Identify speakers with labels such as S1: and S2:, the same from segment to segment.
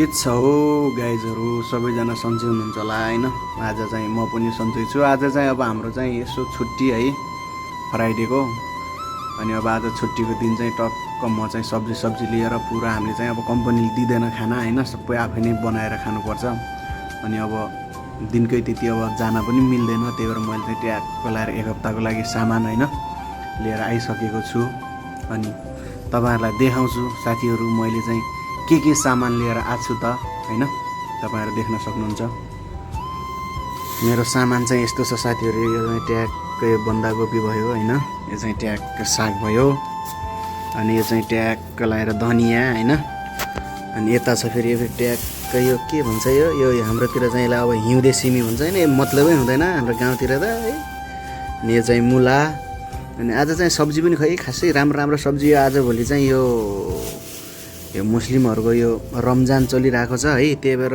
S1: के छ हो गाइजहरू, सबैजना सन्चै हुनुहुन्छ होला होइन। आज चाहिँ म पनि सन्चै छु। आज चाहिँ अब हाम्रो चाहिँ यसो छुट्टी है, फ्राइडेको। अनि अब आज छुट्टीको दिन चाहिँ टक्क म चाहिँ सब्जी लिएर पुरा हामीले चाहिँ अब कम्पनीले दिँदैन खाना होइन, सबै आफै नै बनाएर खानुपर्छ। अनि अब दिनकै त्यति अब जान पनि मिल्दैन, त्यही भएर मैले चाहिँ ट्याक्क लाएर एक हप्ताको लागि सामान होइन लिएर आइसकेको छु। अनि तपाईँहरूलाई देखाउँछु साथीहरू मैले चाहिँ के सामान लिएर आएको छु त होइन, तपाईँहरू देख्न सक्नुहुन्छ। मेरो सामान चाहिँ यस्तो छ साथीहरू। यो चाहिँ ट्याक्कै बन्दाकोपी भयो होइन, यो चाहिँ ट्याक्क साग भयो, अनि यो चाहिँ ट्याक्क लाएर धनियाँ होइन। अनि यता छ फेरि यो ट्याक्क यो के भन्छ यो हाम्रोतिर चाहिँ यसलाई अब हिउँदे सिमी भन्छ होइन, यो मतलबै हुँदैन हाम्रो गाउँतिर त है। अनि यो चाहिँ मुला। अनि आज चाहिँ सब्जी पनि खै खासै राम्रो सब्जी आजभोलि चाहिँ यो मुस्लिमहरूको यो रमजान चलिरहेको छ है, त्यही भएर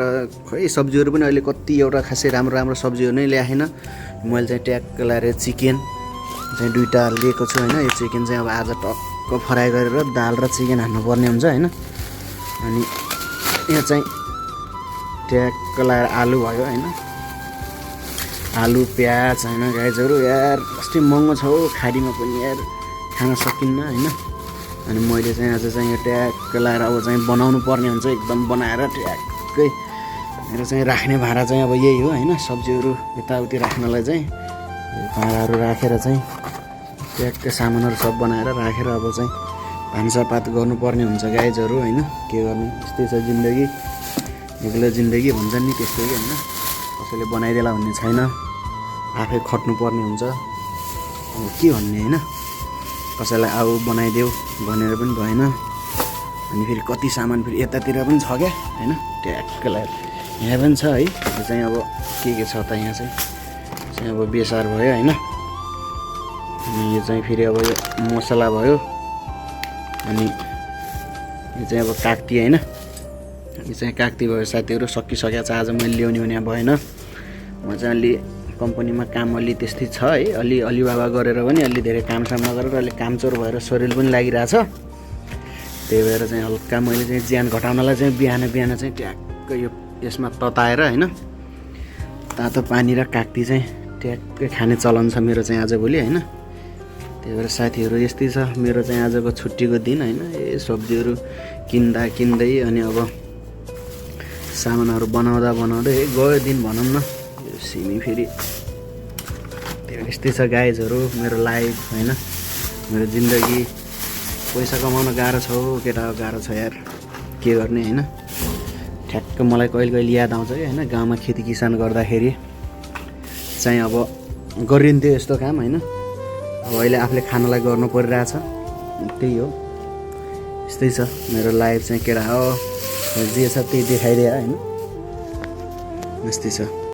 S1: खै सब्जीहरू पनि अहिले कति एउटा खासै राम्रो सब्जीहरू नै ल्याएन। मैले चाहिँ ट्याक्क लाएर चिकन चाहिँ 2टा लिएको छु होइन। यो चिकन चाहिँ अब आज टक्क फ्राई गरेर दाल र चिकन हान्नुपर्ने हुन्छ होइन। अनि यहाँ चाहिँ ट्याक्क लाएर आलु भयो होइन, आलु प्याज होइन। गाइजहरू यार कति महँगो छ हो, खाडीमा पनि यार खान सकिन्न होइन। अनि मैले चाहिँ आज चाहिँ यो ट्याक्क लाएर अब चाहिँ बनाउनु पर्ने हुन्छ, एकदम बनाएर ट्याक्कै मेरो चाहिँ राख्ने भाँडा चाहिँ अब यही हो होइन। सब्जीहरू यताउति राख्नलाई चाहिँ भाँडाहरू राखेर चाहिँ ट्याक्कै सामानहरू सब बनाएर राखेर अब चाहिँ भान्सापात गर्नुपर्ने हुन्छ गाइजहरू होइन। के गर्नु, यस्तै छ जिन्दगी, एक्लो जिन्दगी भन्छन् नि त्यस्तै होइन। कसैले बनाइदेला भन्ने छैन, आफै खट्नुपर्ने हुन्छ। अब के भन्ने होइन, कसैलाई आऊ बनाइदेऊ भनेर पनि भएन। अनि फेरि कति सामान फेरि यतातिर पनि छ क्या होइन, ट्याक्क लाएर यहाँ पनि छ है। यो चाहिँ अब के छ त यहाँ चाहिँ अब बेसार भयो होइन। अनि यो चाहिँ फेरि अब यो मसला भयो। अनि यो चाहिँ अब काक्ती होइन, यो चाहिँ काक्ती भयो साथीहरू। सकिसकेको छ, आज मैले ल्याउने भने भएन। म चाहिँ अलि कम्पनीमा काम अलि त्यस्तै छ है, अलि बाबा गरेर पनि अलि धेरै कामसाम नगरेर अलि कामचोर भएर शरीर पनि लागिरहेछ। त्यही भएर चाहिँ हल्का मैले चाहिँ ज्यान घटाउनलाई चाहिँ बिहान चाहिँ ट्याक्क यो यसमा तताएर होइन, तातो पानी र काक्ती चाहिँ ट्याक्कै खाने चलन छ मेरो चाहिँ आजभोलि होइन। त्यही भएर साथीहरू यस्तै छ मेरो चाहिँ आजको छुट्टीको दिन होइन। ए सब्जीहरू किन्दै अनि अब सामानहरू बनाउँदै गयो दिन भनौँ न। यो सिमी फेरि त्यो यस्तै छ गाइजहरू मेरो लाइफ होइन, मेरो जिन्दगी। पैसा कमाउन गाह्रो छ हो केटा, गाह्रो छ यार, के गर्ने होइन। ठ्याक्क मलाई कहिले याद आउँछ कि होइन, गाउँमा खेती किसान गर्दाखेरि चाहिँ अब गरिन्थ्यो यस्तो काम होइन। अब अहिले आफूले खानलाई गर्नु परिरहेछ, त्यही हो। यस्तै छ मेरो लाइफ चाहिँ केटा हो, जे छ त्यही देखाइदिए होइन, यस्तै छ।